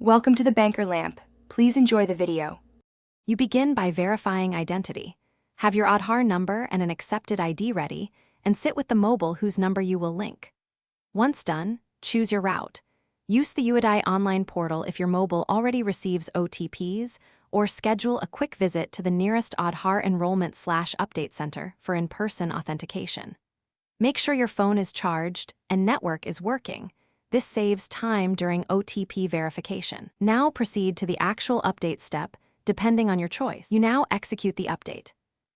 Welcome to the Banker Lamp. Please enjoy the video. You begin by verifying identity. Have your Aadhaar number and an accepted ID ready, and sit with the mobile whose number you will link. Once done, choose your route. Use the UIDAI online portal if your mobile already receives OTPs, or schedule a quick visit to the nearest Aadhaar enrollment/update center for in-person authentication. Make sure your phone is charged and network is working. This saves time during OTP verification. Now proceed to the actual update step, depending on your choice. You now execute the update.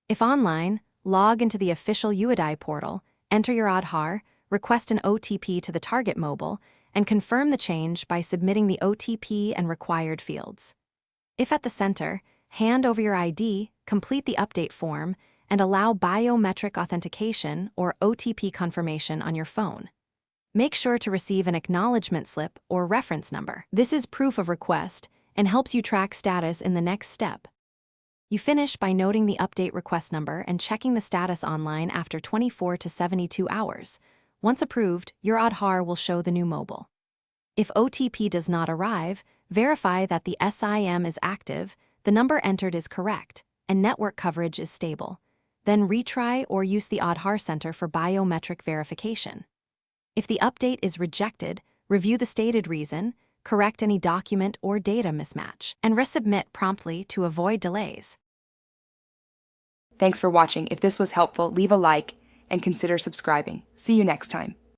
If online, log into the official UIDAI portal, enter your Aadhaar, request an OTP to the target mobile, and confirm the change by submitting the OTP and required fields. If at the center, hand over your ID, complete the update form, and allow biometric authentication or OTP confirmation on your phone. Make sure to receive an acknowledgement slip or reference number. This is proof of request and helps you track status in the next step. You finish by noting the update request number and checking the status online after 24 to 72 hours. Once approved, your Aadhaar will show the new mobile. If OTP does not arrive, verify that the SIM is active, the number entered is correct, and network coverage is stable. Then retry or use the Aadhaar Center for biometric verification. If the update is rejected, review the stated reason, correct any document or data mismatch, and resubmit promptly to avoid delays. Thanks for watching. If this was helpful, leave a like and consider subscribing. See you next time.